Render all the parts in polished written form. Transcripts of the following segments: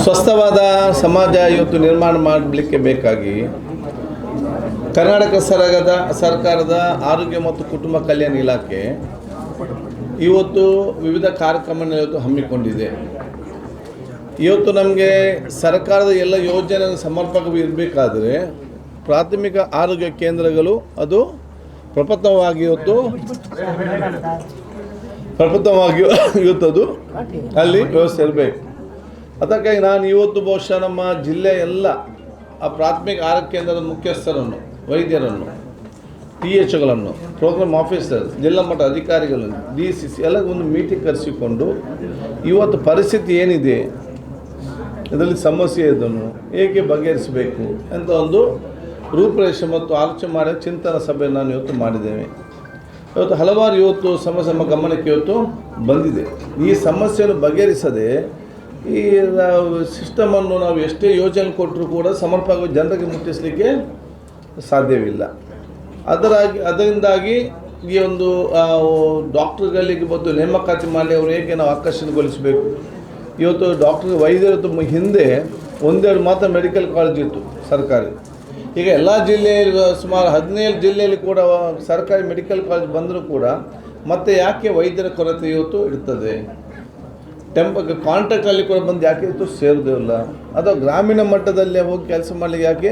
ಸ್ವಸ್ಥವಾದ ಸಮಾಜ ಇವತ್ತು ನಿರ್ಮಾಣ ಮಾಡಲಿಕ್ಕೆ ಬೇಕಾಗಿ ಕರ್ನಾಟಕ ಸರ್ಕಾರದ ಆರೋಗ್ಯ ಮತ್ತು ಕುಟುಂಬ ಕಲ್ಯಾಣ ಇಲಾಖೆ ಇವತ್ತು ವಿವಿಧ ಕಾರ್ಯಕ್ರಮವನ್ನು ಇವತ್ತು ಹಮ್ಮಿಕೊಂಡಿದೆ. ಇವತ್ತು ನಮಗೆ ಸರ್ಕಾರದ ಎಲ್ಲ ಯೋಜನೆ ಸಮರ್ಪಕವಾಗಿ ಇರಬೇಕಾದ್ರೆ ಪ್ರಾಥಮಿಕ ಆರೋಗ್ಯ ಕೇಂದ್ರಗಳು ಅದು ಪ್ರಪ್ರಥಮವಾಗಿ ಇವತ್ತು ಅದು ಅಲ್ಲಿ ವ್ಯವಸ್ಥೆ ಇರಬೇಕು. ಅದಕ್ಕಾಗಿ ನಾನು ಇವತ್ತು ಬಹುಶಃ ನಮ್ಮ ಜಿಲ್ಲೆಯ ಎಲ್ಲ ಆ ಪ್ರಾಥಮಿಕ ಆರೋಗ್ಯ ಕೇಂದ್ರದ ಮುಖ್ಯಸ್ಥರನ್ನು, ವೈದ್ಯರನ್ನು, THಗಳನ್ನು, ಪ್ರೋಗ್ರಾಮ್ ಆಫೀಸರ್, ಜಿಲ್ಲಾ ಮಟ್ಟ ಅಧಿಕಾರಿಗಳನ್ನು, DCC ಎಲ್ಲ ಒಂದು ಮೀಟಿಂಗ್ ಕರೆಸಿಕೊಂಡು ಇವತ್ತು ಪರಿಸ್ಥಿತಿ ಏನಿದೆ, ಇದರಲ್ಲಿ ಸಮಸ್ಯೆ ಇದನ್ನು ಹೇಗೆ ಬಗೆಹರಿಸಬೇಕು ಅಂತ ಒಂದು ರೂಪರೇಷೆ ಮತ್ತು ಆಲೋಚನೆ ಮಾಡಿ ಚಿಂತನಾ ಸಭೆ ನಾನು ಇವತ್ತು ಮಾಡಿದ್ದೇವೆ. ಇವತ್ತು ಹಲವಾರು ಸಮಸ್ಯೆ ನಮ್ಮ ಗಮನಕ್ಕೆ ಇವತ್ತು ಬಂದಿದೆ. ಈ ಸಮಸ್ಯೆಯನ್ನು ಬಗೆಹರಿಸದೆ ಈ ಸಿಸ್ಟಮನ್ನು ನಾವು ಎಷ್ಟೇ ಯೋಜನೆ ಕೊಟ್ಟರೂ ಕೂಡ ಸಮರ್ಪಕವಾಗಿ ಜನರಿಗೆ ಮುಟ್ಟಿಸಲಿಕ್ಕೆ ಸಾಧ್ಯವಿಲ್ಲ. ಅದರಿಂದಾಗಿ ಈ ಒಂದು ಡಾಕ್ಟರ್ಗಳಿಗೆ ಮತ್ತು ನೇಮಕಾತಿ ಮಾಡಿ ಅವರು ಹೇಗೆ ನಾವು ಆಕರ್ಷಣೆಗೊಳಿಸಬೇಕು. ಇವತ್ತು ವೈದ್ಯರು ಹಿಂದೆ ಒಂದೆರಡು ಮಾತ್ರ ಮೆಡಿಕಲ್ ಕಾಲೇಜ್ ಇತ್ತು ಸರ್ಕಾರಿ. ಈಗ ಎಲ್ಲ ಜಿಲ್ಲೆಯಲ್ಲಿ ಸುಮಾರು 17 ಜಿಲ್ಲೆಯಲ್ಲಿ ಕೂಡ ಸರ್ಕಾರಿ ಮೆಡಿಕಲ್ ಕಾಲೇಜ್ ಬಂದರೂ ಕೂಡ ಮತ್ತೆ ಯಾಕೆ ವೈದ್ಯರ ಕೊರತೆ ಇವತ್ತು ಇರ್ತದೆ. ಕಾಂಟ್ರಾಕ್ಟಲ್ಲಿ ಕೂಡ ಬಂದು ಯಾಕೆ ಇವತ್ತು ಸೇರೋದೇ ಇಲ್ಲ, ಅಥವಾ ಗ್ರಾಮೀಣ ಮಟ್ಟದಲ್ಲಿ ಹೋಗಿ ಕೆಲಸ ಮಾಡಲಿಕ್ಕೆ ಯಾಕೆ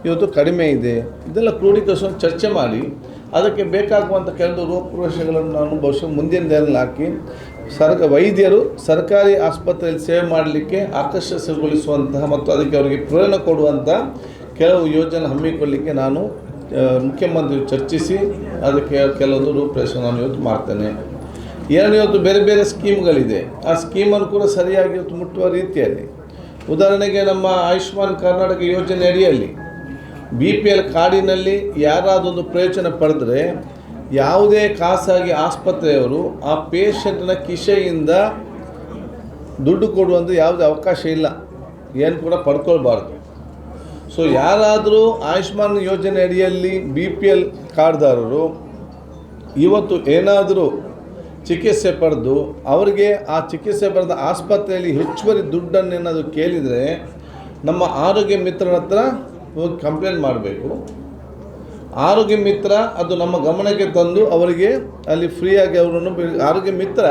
ಇವತ್ತು ಕಡಿಮೆ ಇದೆ. ಇದೆಲ್ಲ ಕ್ರೋಢೀಕರಿಸೋ ಚರ್ಚೆ ಮಾಡಿ ಅದಕ್ಕೆ ಬೇಕಾಗುವಂಥ ಕೆಲವು ರೂಪುರೇಷೆಗಳನ್ನು ನಾನು ಬಹುಶಃ ಮುಂದಿನ ದಿನದಲ್ಲಿ ಹಾಕಿ ವೈದ್ಯರು ಸರ್ಕಾರಿ ಆಸ್ಪತ್ರೆಯಲ್ಲಿ ಸೇವೆ ಮಾಡಲಿಕ್ಕೆ ಆಕರ್ಷಿತಗೊಳಿಸುವಂತಹ ಮತ್ತು ಅದಕ್ಕೆ ಅವರಿಗೆ ಪ್ರೇರಣೆ ಕೊಡುವಂಥ ಕೆಲವು ಯೋಜನೆ ಹಮ್ಮಿಕೊಳ್ಳಲಿಕ್ಕೆ ನಾನು ಮುಖ್ಯಮಂತ್ರಿ ಚರ್ಚಿಸಿ ಅದಕ್ಕೆ ಕೆಲವೊಂದು ರೂಪರೇಷೆ ನಾನು ಇವತ್ತು ಮಾಡ್ತೇನೆ. ಇವತ್ತು ಬೇರೆ ಬೇರೆ ಸ್ಕೀಮ್ಗಳಿದೆ. ಆ ಸ್ಕೀಮನ್ನು ಕೂಡ ಸರಿಯಾಗಿ ಇವತ್ತು ಮುಟ್ಟುವ ರೀತಿಯಲ್ಲಿ, ಉದಾಹರಣೆಗೆ ನಮ್ಮ ಆಯುಷ್ಮಾನ್ ಕರ್ನಾಟಕ ಯೋಜನೆ ಅಡಿಯಲ್ಲಿ BPL ಕಾರ್ಡಿನಲ್ಲಿ ಯಾರಾದೊಂದು ಪ್ರಯೋಜನ ಪಡೆದರೆ ಯಾವುದೇ ಖಾಸಗಿ ಆಸ್ಪತ್ರೆಯವರು ಆ ಪೇಷಂಟ್ನ ಕಿಸೆಯಿಂದ ದುಡ್ಡು ಕೊಡುವಂಥ ಯಾವುದೇ ಅವಕಾಶ ಇಲ್ಲ, ಏನು ಕೂಡ ಪಡ್ಕೊಳ್ಬಾರ್ದು. ಸೊ ಯಾರಾದರೂ ಆಯುಷ್ಮಾನ್ ಯೋಜನೆ ಅಡಿಯಲ್ಲಿ BPL ಕಾರ್ಡ್ದಾರರು ಇವತ್ತು ಏನಾದರೂ ಚಿಕಿತ್ಸೆ ಪಡೆದು ಅವರಿಗೆ ಆ ಚಿಕಿತ್ಸೆ ಪಡೆದ ಆಸ್ಪತ್ರೆಯಲ್ಲಿ ಹೆಚ್ಚುವರಿ ದುಡ್ಡನ್ನು ಏನಾದರೂ ಕೇಳಿದರೆ ನಮ್ಮ ಆರೋಗ್ಯ ಮಿತ್ರನ ಹತ್ರ ಹೋಗಿ ಕಂಪ್ಲೇಂಟ್ ಮಾಡಬೇಕು. ಆರೋಗ್ಯ ಮಿತ್ರ ಅದು ನಮ್ಮ ಗಮನಕ್ಕೆ ತಂದು ಅವರಿಗೆ ಅಲ್ಲಿ ಫ್ರೀಯಾಗಿ ಅವರನ್ನು ಆರೋಗ್ಯ ಮಿತ್ರ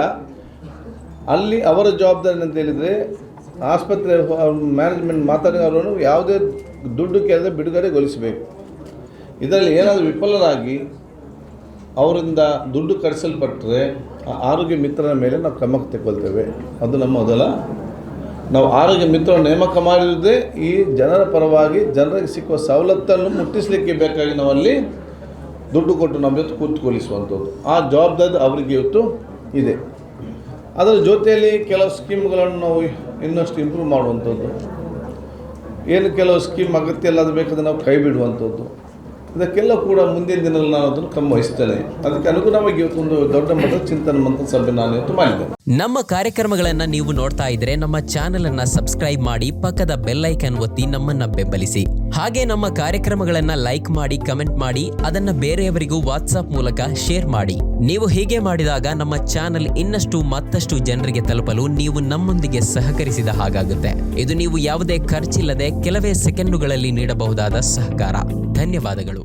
ಅಲ್ಲಿ ಅವರ ಜವಾಬ್ದಾರಿ ಅಂತ ಹೇಳಿದರೆ ಆಸ್ಪತ್ರೆ ಮ್ಯಾನೇಜ್ಮೆಂಟ್ ಮಾತಾಡಿ ಅವರನ್ನು ಯಾವುದೇ ದುಡ್ಡು ಕೇಳಿದ್ರೆ ಬಿಡುಗಡೆಗೊಳಿಸಬೇಕು. ಇದರಲ್ಲಿ ಏನಾದರೂ ವಿಫಲರಾಗಿ ಅವರಿಂದ ದುಡ್ಡು ಕಳಿಸಲ್ಪಟ್ಟರೆ ಆರೋಗ್ಯ ಮಿತ್ರನ ಮೇಲೆ ನಾವು ಕ್ರಮ ತೆಗೊಳ್ತೇವೆ. ಅದು ನಮ್ಮ ಮೊದಲ. ನಾವು ಆರೋಗ್ಯ ಮಿತ್ರನ ನೇಮಕ ಮಾಡಿರುವುದೇ ಈ ಜನರ ಪರವಾಗಿ ಜನರಿಗೆ ಸಿಕ್ಕುವ ಸವಲತ್ತನ್ನು ಮುಟ್ಟಿಸಲಿಕ್ಕೆ ಬೇಕಾಗಿ ನಾವಲ್ಲಿ ದುಡ್ಡು ಕೊಟ್ಟು ನಮ್ಮ ಜೊತೆ ಕೂತ್ಕೊಳಿಸುವಂಥದ್ದು ಆ ಜವಾಬ್ದಾರಿ ಅವರಿಗೆ ಇವತ್ತು ಇದೆ. ಅದರ ಜೊತೆಯಲ್ಲಿ ಕೆಲವು ಸ್ಕೀಮ್ಗಳನ್ನು ನಾವು ಇನ್ನಷ್ಟು ಇಂಪ್ರೂವ್ ಮಾಡುವಂಥದ್ದು, ಏನು ಕೆಲವು ಸ್ಕೀಮ್ ಅಗತ್ಯ ಇಲ್ಲ ಅದು ಬೇಕಾದರೆ ನಾವು ಕೈ ಬಿಡುವಂಥದ್ದು, ಇದಕ್ಕೆಲ್ಲ ಕೂಡ ಮುಂದಿನ ದಿನದಲ್ಲಿ ನಾನು ಅದನ್ನು ಕ್ರಮ ವಹಿಸ್ತೇನೆ. ಅದಕ್ಕೆ ಅನುಗುಣವಾಗಿ ಇವತ್ತೊಂದು ದೊಡ್ಡ ಮಟ್ಟದ ಚಿಂತನೆ ಮಂತ್ರ ಸಭೆ ನಾನು ಇವತ್ತು ಮಾಡಿದ್ದೇನೆ. ನಮ್ಮ ಕಾರ್ಯಕ್ರಮಗಳನ್ನ ನೀವು ನೋಡ್ತಾ ಇದ್ರೆ ನಮ್ಮ ಚಾನೆಲ್ ಅನ್ನ ಸಬ್ಸ್ಕ್ರೈಬ್ ಮಾಡಿ, ಪಕ್ಕದ ಬೆಲ್ ಐಕಾನ್ ಒತ್ತಿ ನಮ್ಮನ್ನ ಬೆಂಬಲಿಸಿ. ಹಾಗೆ ನಮ್ಮ ಕಾರ್ಯಕ್ರಮಗಳನ್ನ ಲೈಕ್ ಮಾಡಿ, ಕಮೆಂಟ್ ಮಾಡಿ, ಅದನ್ನ ಬೇರೆಯವರಿಗೂ ವಾಟ್ಸ್ಆಪ್ ಮೂಲಕ ಶೇರ್ ಮಾಡಿ. ನೀವು ಹೀಗೆ ಮಾಡಿದಾಗ ನಮ್ಮ ಚಾನೆಲ್ ಮತ್ತಷ್ಟು ಜನರಿಗೆ ತಲುಪಲು ನೀವು ನಮ್ಮೊಂದಿಗೆ ಸಹಕರಿಸಿದ ಹಾಗಾಗುತ್ತೆ. ಇದು ನೀವು ಯಾವುದೇ ಖರ್ಚಿಲ್ಲದೆ ಕೆಲವೇ ಸೆಕೆಂಡುಗಳಲ್ಲಿ ನೀಡಬಹುದಾದ ಸಹಕಾರ. ಧನ್ಯವಾದಗಳು.